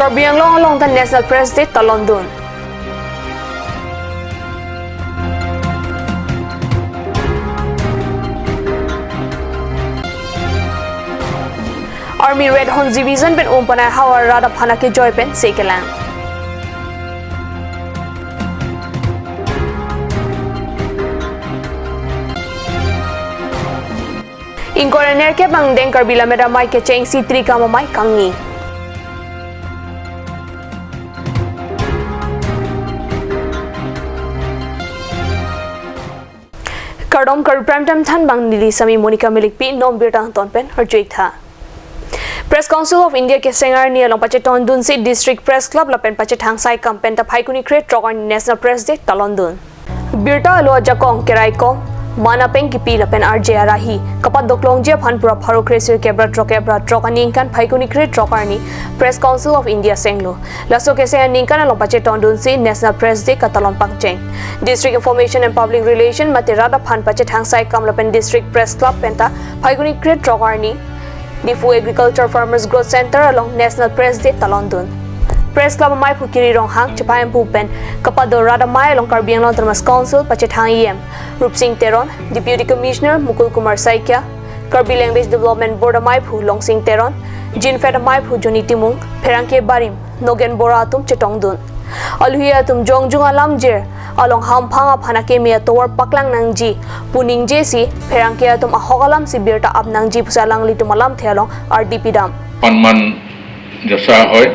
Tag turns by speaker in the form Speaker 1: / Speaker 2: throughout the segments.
Speaker 1: Karbi along the National Press Day ta London. Army Red Horse Division ben umpanai hawar rada phanake joy pen sekelang. Inkoraner ke bang deng Karbi lameda mai ke cheng si tri kama mai kangi. Kardom Karbi prime time than bang nili sami Monica Milik pi nom birta ton pen or jik tha. Press Council of India ke sengar ni along pacheton dun si District Press Club la pen pachet hang sai campaign ta phaikuni create trogan National Press Day ta London. Birta lo jakong kerai ko mana peng ki pi la pen RJ arahi kapat doklong je phan pura pharo kresir kebra trokani kan phaikuni create trokarni Press Council of India senglo laso ke se ninkan along pacheton dun si National Press Day ka talon pakcheng District Information and Public Relation materada phan pachet hang sai kam la pen District Press Club penta phaikuni create trokarni Difu Agriculture Farmers Growth Center along National Press Day ta London. Press Club mai phukiri rong hang chapayam pupen kapado rada mai along Karbi Anglong Termas Council pachethang EM Rup Singh Teron Deputy Commissioner Mukul Kumar Saikia Karbi Language Development Board mai phu Long Singh Teron Jinfed mai phu Joni Timung Pherangke Barim Nogen Bora tum chetong dun Alhuya tum jongjung alam jer along hamphanga phanake mia towar paklang nangji puning jesi pherangke tum ahogalam si birta ap nangji pusalang litum alam thelong RDP dam
Speaker 2: সন্মান যচা হয়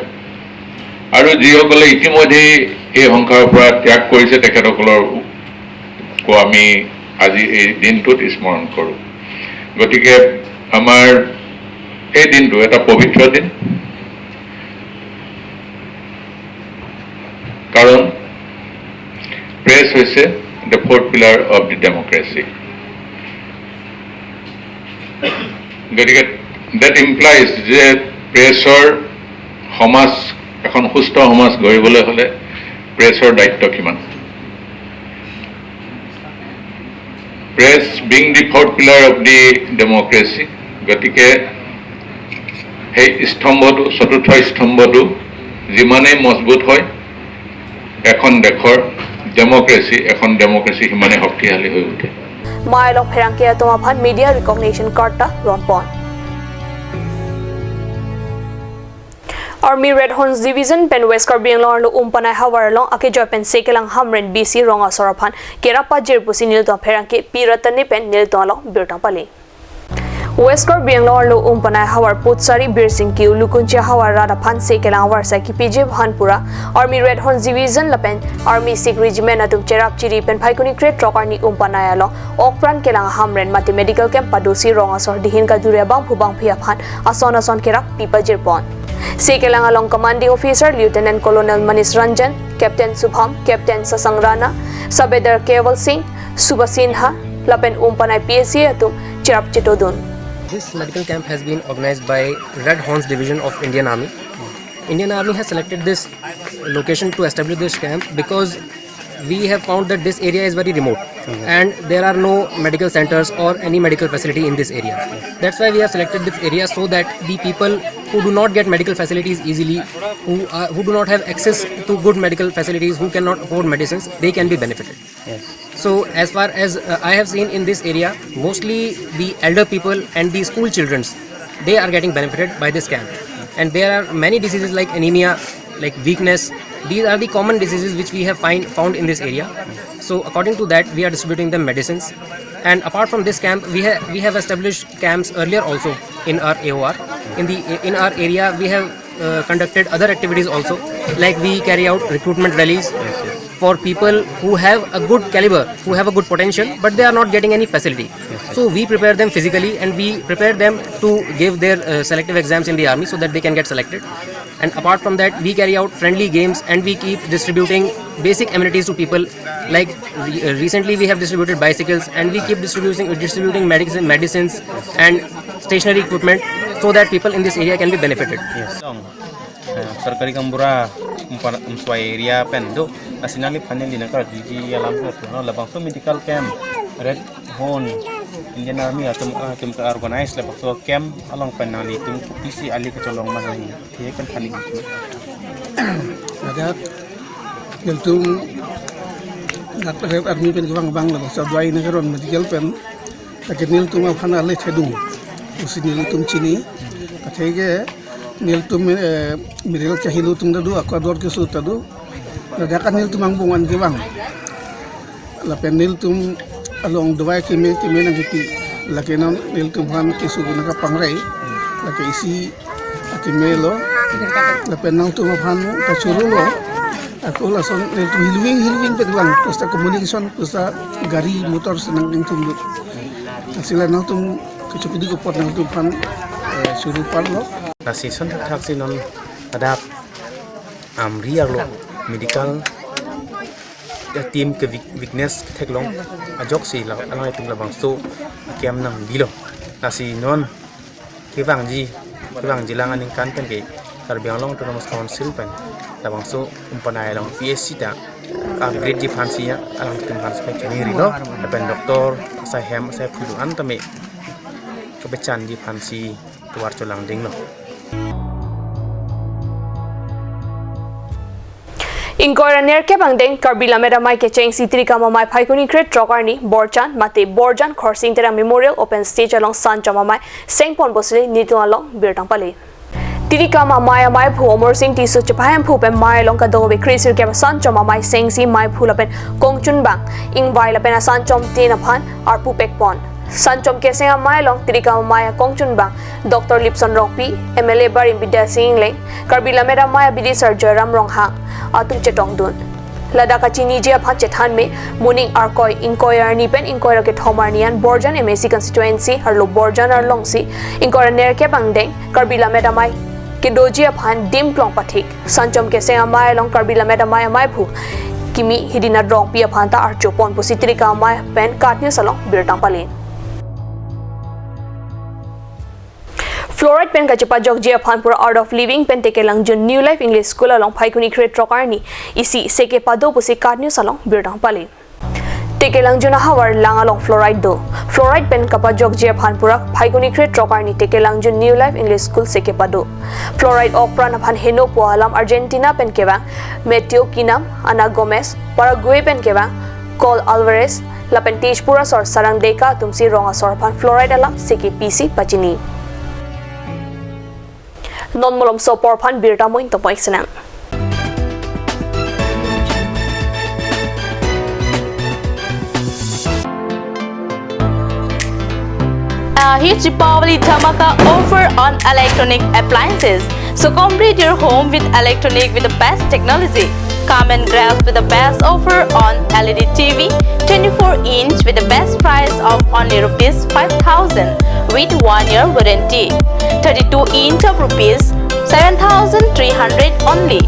Speaker 2: আৰু যিসকলে ইতিমধ্যে এই সংসাৰৰ পৰা ত্যাগ কৰিছে তেখেতসকলৰ আমি আজি এই দিনটোত স্মৰণ কৰোঁ গতিকে আমাৰ এই দিনটো এটা পবিত্ৰ দিন কাৰণ প্ৰেছ হৈছে the fourth pillar of the democracy গতিকে that implies যে প্ৰেছৰ সমাজ এখন সুস্থ সমাজ গঢ়িবলৈ হলে প্ৰেছৰ দায়িত্ব কিমান press being the fourth pillar of the democracy গতিকে এই স্তম্ভটো চতুৰ্থ স্তম্ভটো যিমানে মজবুত হয় এখন দেশৰ ডেমোক্ৰেসি এখন ডেমোক্ৰেসি হিমানে শক্তিশালী হৈ উঠে
Speaker 1: মাইলক ফেৰাংকে তোমা ভান মিডিয়া ৰিকগনিশ্যন কাৰ্ডটা ৰনপন Army Red Horse Division pen West Karbi Anglong lo umpanai hawar long ake joy pen sekelang hamren BC ronga soraphan kerapa jirpusi nil to pherangke piratani pen nil to lo birta pali West Karbi Anglong lo umpanai hawar putsari birsing ki lukuncha hawar rada phan sekelang hawar sa ki PJ Bhanpura Army Red Horse Division la pen Army Sikh Regiment atum cherap chiri pen phaikuni create trokarni umpanai lo okpran kelang hamren mati medical camp padosi ronga sor dihin ka dure bang phubang phia phan ason kerap pipajir pon Sekelang along commanding officer Lieutenant Colonel Manish Ranjan, Captain Subham, Captain Sasang Rana, Sabedar Keval Singh, Subasinha, Lapen umpanai PSC atum cherap chitodun.
Speaker 3: This medical camp has been organized by Red Horse Division of Indian Army. Indian Army has selected this location to establish this camp because we have found that this area is very remote and there are no medical centers or any medical facility in this area. That's why we have selected this area so that the people who do not get medical facilities easily, who do not have access to good medical facilities, who cannot afford medicines, they can be benefited. Yes. So as far as I have seen in this area, mostly the elder people and the school children, they are getting benefited by this camp. And there are many diseases like anemia, like weakness. These are the common diseases which we have found in this area. So according to that, we are distributing them medicines. And apart from this camp, we have established camps earlier also in our AOR. In our area, we have conducted other activities also, like we carry out recruitment rallies for people who have a good caliber, who have a good potential, but they are not getting any facility. So we prepare them physically and we prepare them to give their selective exams in the army so that they can get selected. And apart from that, we carry out friendly games and we keep distributing basic amenities to people. Like recently we have distributed bicycles and we keep distributing medicines and stationary equipment so that people in this area can be benefited.
Speaker 4: Yes. Sarkari kambura umswai area pen do asinali panel dinakar di alam no labang so medical camp Red Horse Indian Army atum ka organize labang so camp along panali tum PC ali ka cholong mahang thiye kan phani
Speaker 5: ada niltum nat rep army pen gewang bang la sa dwai na karon medical pen takin niltum afana le thedung usi niltum chini kathege niltum mirel chahilu tum dadu akwador ke su tadu ada kan niltum ang bungan gewang la pen niltum along dwai kime nang hiti lakenon niltum han kisu guna ka pangrai la ke isi akimelo la penang tu maphan ta churulo aku langsung itu hilwing pedang terus communication terus gari motor senang ding tunduk hasilnya nang tum kecupidi ko pot nang tum pan suruh parlo
Speaker 4: nasi son tak sinon ada amri lo medical tim ke weakness ke long ajok si la alai tum labang so kem nang bilo nasi non ke bang ji langan ning kan pen ke Karbi long autonomous council pen labang so umpanai long PSC ta upgrade di fancy ya alang tim fancy pe kini ri no pen doktor sa hem sa phudu an tame kebecan di fancy tuar colang ding no
Speaker 1: Inkoira ner ke bangdeng Karbi lamera mai ke cheng sitri kama mai phaikuni kret trokarni borjan khorsing tera memorial open stage along san chama mai sengpon bosle nitu along birtang pale Tirika mai mai phu omor sing ti su chapayam phu pe mai long ka do be krisir ke san chama mai seng si mai phu lapen kongchun bang ing vai lapen san chom tin aphan ar pu pek pon san chom ke senga mai long tirika mai kongchun bang Dr. Lipson Rokpi MLA Barim Bidya Singh Leng Karbi lamera mai bidi Sir Ram Rong Hang atung chetong dun ladaka chini je aphan chethan me morning arkoi inkoira ni pen inkoira ke thomarnian borjan MSC constituency harlo borjan ar longsi inkoira ner ke bangdeng Karbi lamera mai ke doji aphan dim klong pathik sanchom ke senga mai long Karbi lamera mai phu kimi hidina rong pi aphan ta ar chopon pusitrika mai pen katne salong birtang palin Fluoride pen kachapa jog je phanpura art of living pen tekelang jun new life English school along phaikuni kret trokarni isi seke pado pusi karni salong birdang pali tekelang juna hawar lang along fluoride pen kapa jog je phanpura phaikuni kret trokarni tekelang jun new life English school seke pado fluoride opran aphan heno poalam Argentina pen kewang Mateo Kinam Ana Gomez Paraguay pen kewang Col Alvarez lapen Tejpura sor sarang deka tumsi ronga sor phan fluoride alam seke PC pachini non molom so por phan birta moin to poisenang
Speaker 6: Huge Deepavali Dhamaka offer on electronic appliances. So complete your home with electronic with the best technology. Come and grab with the best offer on LED TV 24-inch with the best price of only rupees 5,000 with 1 year warranty. 32-inch of rupees 7,300 only.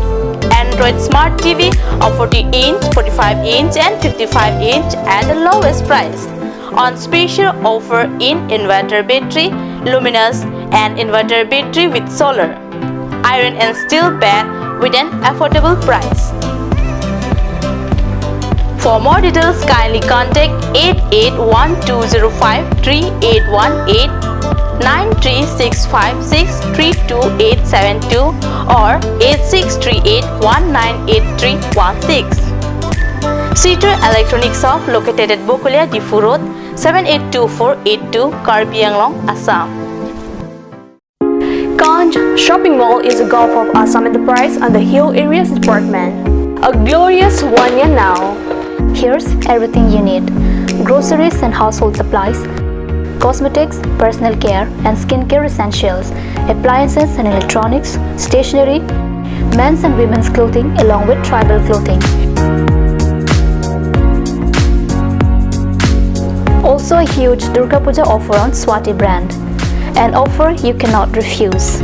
Speaker 6: Android Smart TV of 40-inch, 45-inch and 55-inch at the lowest price. On special offer in inverter battery, luminous and inverter battery with solar. Iron and steel bed with an affordable price. For more details, kindly contact 881205 3818 93656 or 8638198316. Cedar Electronics Shop located at Bokulia Difu Road 782482 Karbi Anglong, Assam.
Speaker 1: Kanj Shopping Mall is a Gulf of Assam enterprise and the Hill Areas Department. A glorious 1 year now.
Speaker 7: Here's everything you need: groceries and household supplies, cosmetics, personal care and skincare essentials, appliances and electronics, stationery, men's and women's clothing along with tribal clothing. Also a huge Durga Puja offer on Swati brand, an offer you cannot refuse.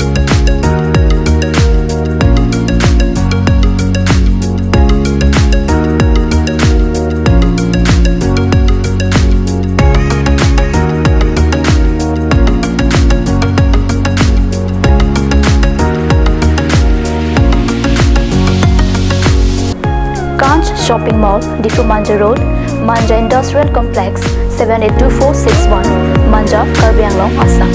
Speaker 7: Kanj Shopping Mall, Difu Manja Road, Manja Industrial Complex, 782461, Manja, Karbi Anglong, Assam.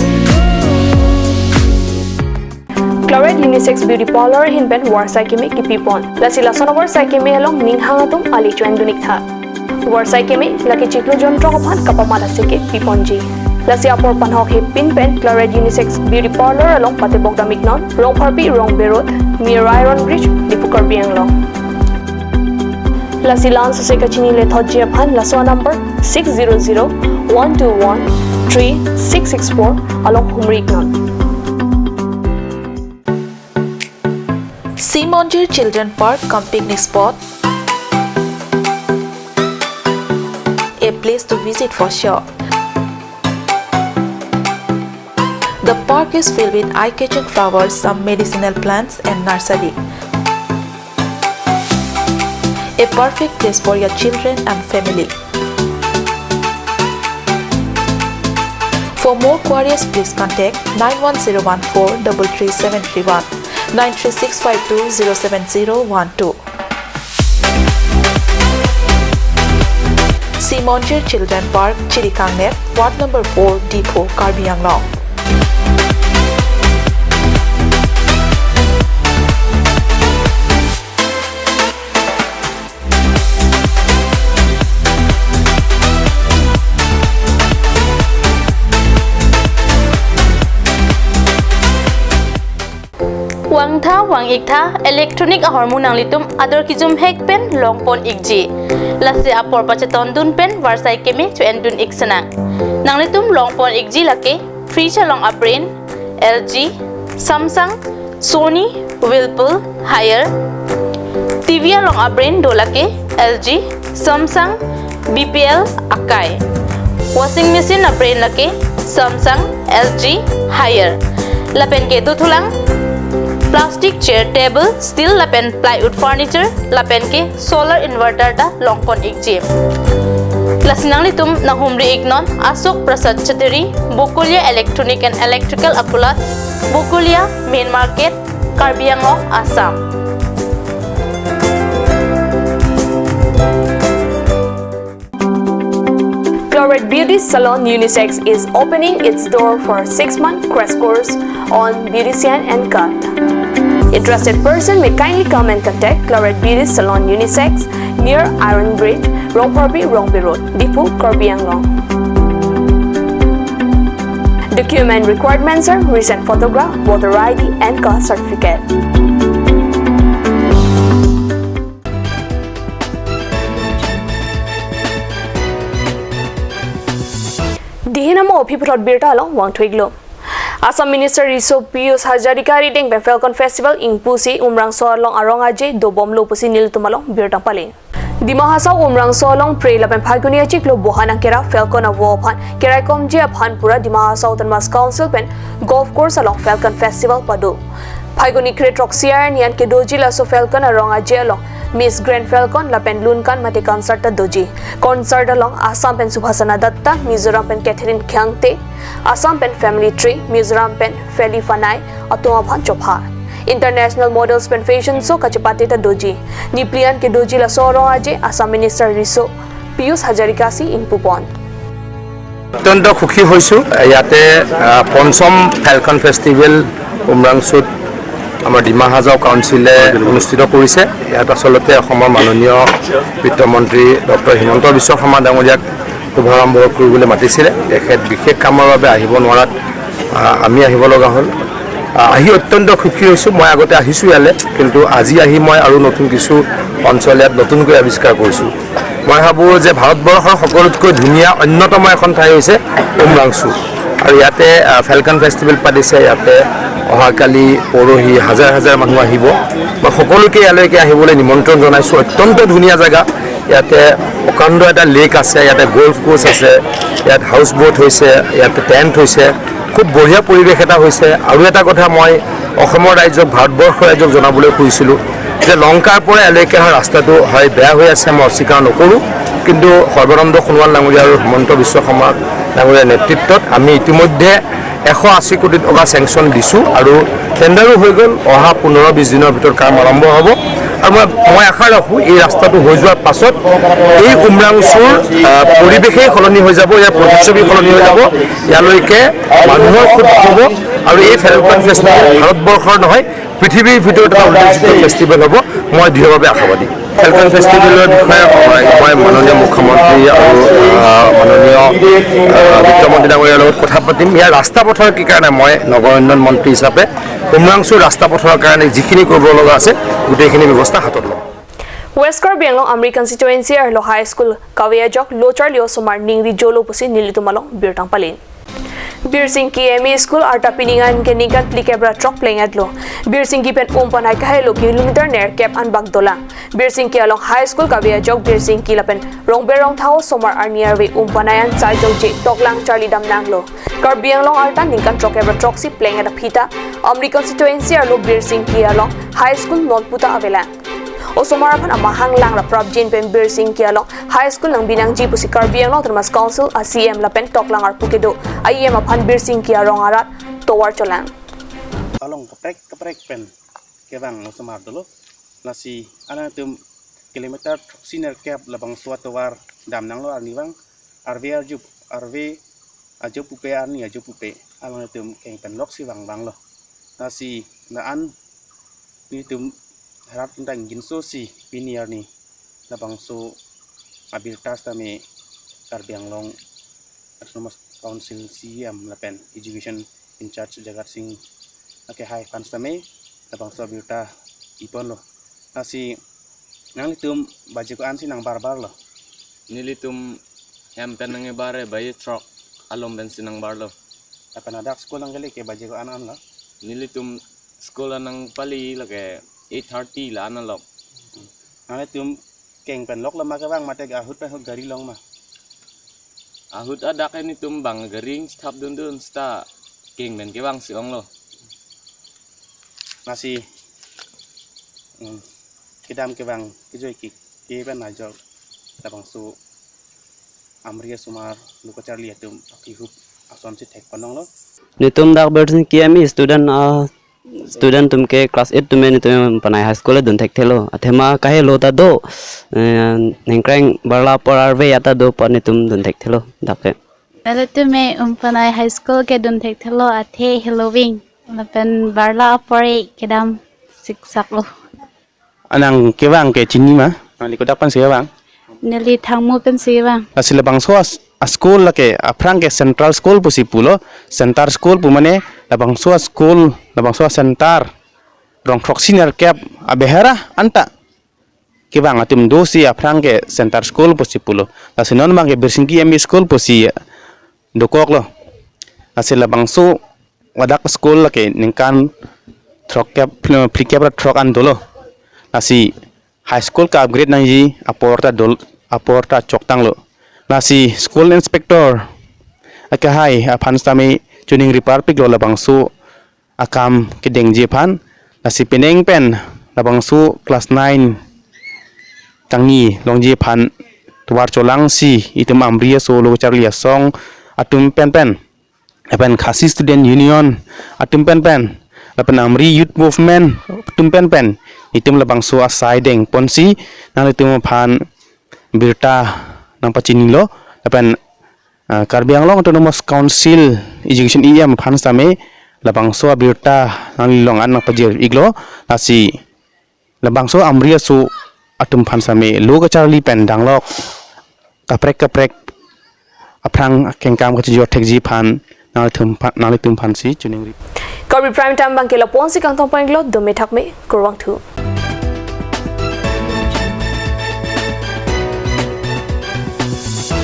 Speaker 1: Claret Unisex Beauty Parlor hinpen war saikemi kipipon. Lasi lasonobor saikemi helong ninghangatum ali chuan dunik tha. War saikemi laki chiklo jontro kophan kapamala seke piponji. Lasi apor panhok he pinpen Claret Unisex Beauty Parlor along patebok damiknon rong parpi rong berot near Iron Bridge dipu Karbi anglong. Lasi lans se kachini le thoji aphan laswa number 600-121-3664 along Humriknon.
Speaker 6: Simonjir Children Park cum picnic spot. A place to visit for sure. The park is filled with eye-catching flowers, some medicinal plants and nursery. A perfect place for your children and family. For more queries, please contact 91014-33731, 93652-07012. Simonjir Children Park, Chirikangnet, Ward number 4, Depot, Karbi Anglong. Wang tha wang ik tha electronic hormone nang litum ador kijum hek pen longpon ikji lase apor pacheton dun pen warsai kemi chuen dun iksanang nang litum longpon ikji lake fridge long aprin LG Samsung Sony Whirlpool Haier TV long aprin dolake LG Samsung BPL Akai washing machine aprin lake Samsung LG Haier lapen ke du thulang Plastic chair table, steel lapen plywood furniture, lapen ke solar inverter da longpon ikji. Lasinang litum na humri ignon Asok Prasad Chateri, Bukulia Electronic and Electrical Akulat, Bukulia Main Market, Karbi Anglong, Assam.
Speaker 1: Claret Beauty Salon Unisex is opening its door for 6-month crash course on beautician and cut. Interested person may kindly come and contact Claret Beauty Salon Unisex near Iron Bridge, Rongparbi, Rongbi Road, Depot, Karbi Anglong. Document requirements are recent photograph, voter ID and caste certificate. Dihinamo Pipot Birta along Wang Twiglo. Assam Minister Riso Piyus Hajarika reading by Falcon Festival in Pusi Umrang Solong Arongaje Dobom Lopusi Nil Tumalong Birta Pali. Dimahasa Umrang Solong Prela and Pagunia Chiklo Bohana Kera Falcon of Wopan Keraikom Jia Panpura Dimahasa Southern Mass Council Pen Golf Course along Falcon Festival Padu. Paguni Kret Roxiar Nian Kedoji Lasso Falcon Arongaje along Miss Grand Falcon Lapen Lunkan Mate Concert Doji. Concert along Assam Pen Subhasana Datta, Mizoram Pen Catherine Kyangte, Assam Pen Family Tree, Mizoram Pen Feli Fanai, Atomapan Chopha. International Models Pen Fashion Show Kachapati Doji. Niplian Kedoji La Soro Aje, Assam Minister Riso Piyus Hajarikasi in Pupon.
Speaker 8: অত্যন্ত সুখী হৈছোঁ ইয়াতে পঞ্চম falcon festival উমৰাংচুত আমাৰ ডিমা হাজাও কাউন্সিলে অনুষ্ঠিত কৰিছে ইয়াত আচলতে অসমৰ মাননীয় বিত্তমন্ত্ৰী ডক্টৰ হিমন্ত বিশ্ব শৰ্মা ডাঙৰীয়াক শুভাৰম্ভ কৰিবলৈ মাতিছিলে তেখেত বিশেষ কামৰ বাবে আহিব নোৱাৰাত আমি আহিব লগা হ'ল আহি অত্যন্ত সুখী হৈছোঁ মই আগতে আহিছোঁ ইয়ালে কিন্তু আজি আহি মই আৰু নতুন কিছু অঞ্চল ইয়াত নতুনকৈ আৱিষ্কাৰ কৰিছোঁ মই ভাবোঁ যে ভাৰতবৰ্ষৰ সকলোতকৈ ধুনীয়া অন্যতম এখন ঠাই হৈছে উমৰাংচু আৰু ইয়াতে ফেলকন ফেষ্টিভেল পাতিছে ইয়াতে অহাকালি পৰহি হাজাৰ হাজাৰ মানুহ আহিব মই সকলোকে ইয়ালৈকে আহিবলৈ নিমন্ত্ৰণ জনাইছোঁ অত্যন্ত ধুনীয়া জেগা ইয়াতে অকাণ্ড এটা লেক আছে ইয়াতে গল্ফ কোৰ্চ আছে ইয়াত হাউচ বোট হৈছে ইয়াতে টেণ্ট হৈছে খুব বঢ়িয়া পৰিৱেশ এটা হৈছে আৰু এটা কথা মই অসমৰ ৰাজ্যক ভাৰতবৰ্ষৰ ৰাজ্যক জনাবলৈ খুজিছিলোঁ যে লংকাৰ পৰা এলৈকে অহা ৰাস্তাটো হয় বেয়া হৈ আছে মই অস্বীকাৰ নকৰোঁ কিন্তু সৰ্বানন্দ সোণোৱাল ডাঙৰীয়া আৰু হিমন্ত বিশ্ব শৰ্মা ডাঙৰীয়াৰ নেতৃত্বত আমি ইতিমধ্যে 180 কোটি টকা চেংচন দিছোঁ আৰু টেণ্ডাৰো হৈ গ'ল অহা 15-20 দিনৰ ভিতৰত কাম আৰম্ভ হ'ব আৰু মই আশা ৰাখোঁ এই ৰাস্তাটো হৈ যোৱাৰ পাছত এই উমৰাংচুৰ পৰিৱেশেই সলনি হৈ যাব, ইয়াৰ প্ৰতিচ্ছবি সলনি হৈ যাব, ইয়ালৈকে মানুহৰ খুব হ'ব আৰু এই ফেলকন ফেষ্টিভেল ভাৰতবৰ্ষৰ নহয় পৃথিৱীৰ ভিতৰত এটা উল্লেখযোগ্য ফেষ্টিভেল হ'ব, মই দৃঢ়ভাৱে আশাবাদী। ফেলকন ফেষ্টিভেলৰ বিষয়ে মই মাননীয় মুখ্যমন্ত্ৰী আৰু মাননীয় বিত্তমন্ত্ৰী ডাঙৰীয়াৰ লগত কথা পাতিম। ইয়াৰ ৰাস্তা পথৰ কি কাৰণে মই নগৰ উন্নয়ন মন্ত্ৰী হিচাপে উমৰাংচুৰ ৰাস্তা পথৰ কাৰণে যিখিনি কৰিব লগা আছে গোটেইখিনি ব্যৱস্থা হাতত ল'ম।
Speaker 1: West Karbi Anglong Amri constituency ar lo high school Kawiya Jok Lochar Leo Somar Ningri Jolo Pusi Nilitumalong Birtang Palin. Bir Singh KME School Arta Piningan Kenikan Plikebra Truck playing at lo. Bir Singh Kipen Umpanai Kahelo kilometer ner Cap and Bagdola. Bir Singh Ki along high school Kawiya Jok Bir Singh Kilapen Rong Berong Thao Somar ar nearway Umpanayan Saito J Toklang Charlie Dam Nanglo. Karbi Anglong Arta Ninkan Truckebra Truxi playing at a pita. Amri constituency ar lo Bir Singh Ki along high school Notputa Avelang. O sumarapan ang mahanglang na Prabjin pen Bir Singh Kialong High School ng Binangji po si Karbi Anglong Termas Council a CM lapen toklang ar pukido ayem apan Bir Singh Kiarong arat towar cholang.
Speaker 4: Along kaprek pen kebang sumar dulu nasi ana tum kilometer siner kep labang suatu war dam nang lo arni bang RV ajup pupe arni ajup pupe along tum keng pen lok si bang lo nasi naan ni tum harap tentang jinso si pinier ni labang so abil tas tame Karbi Anglong Autonomous Council CM lapen education in charge Jagat Singh ake hai fans tame labang so abil ta ipon lo nasi nang litum baju ko ansi nang barbar lo
Speaker 9: nilitum yang penang bare bayi truck alom bensin nang bar lo
Speaker 4: apa nadak sekolah nang gali ke baju ko anan lo
Speaker 9: nilitum sekolah nang pali lo ke 8:30 lah anak lok.
Speaker 4: Nanti tum keng pen lok lama ke bang mate ahut pe gari long mah.
Speaker 9: Ahut ada kan itu bang garing stop dun sta keng ben ke bang siong lo.
Speaker 4: Masih kedam ke bang kejoy ki ke pen ajo ta bang su amria sumar luka charli atum akihup asom si tek panong lo.
Speaker 10: Nitum dak bersin kiami student Tumke class 8 तुमे नि तुम पनाय high school दुन थेक थेलो अथेमा काहे लोता दो नेंक्रेंग बरला पर आरवे याता दो पने तुम दुन थेक थेलो दाके
Speaker 11: पहले तुमे पनाय हाई स्कूल के दुन थेक थेलो अथे हेलोविंग लपन बरला पर केदम शिक्षक लो
Speaker 4: anang kewang ke cini mah ali kodak pan sia bang
Speaker 11: neli thangmu pen sia bang
Speaker 4: asile bang so school lake aprang ke central school pusi pulo center school pu mane labang so school labang so center rong proxiner cap abehera anta kewang atim dosi aprang ke center school pusi pulo asinon bang ke bersingki ME school pusi dokok lo asile bang so wadak school lake ningkan trok cap free cap trok andolo nasi high school ka upgrade nang ji aporta choktang lo nasi school inspector akahai aphan stami tuning republic lo labang su akam kideng je phan nasi peneng pen labang su class 9 tangi longji phan tuwar cholang si itum amria so lo charlia song atum pen apan khasi student union atum pen apan amri youth movement atum pen itum labang su asai deng ponsi nang itum phan birta nang pacini lo apan Karbi Anglong Autonomous Council education IM phan same labang so birta nang long an nang pajir iglo nasi labang so amria su atum phan same loga charli pen danglok kaprek aprang kengkam ka jor thekji phan nang tum phan si chuning
Speaker 1: Karbi Prime Time Bangkela Ponsi Kang Tong Panglo Dome Thakme Kurwang Thu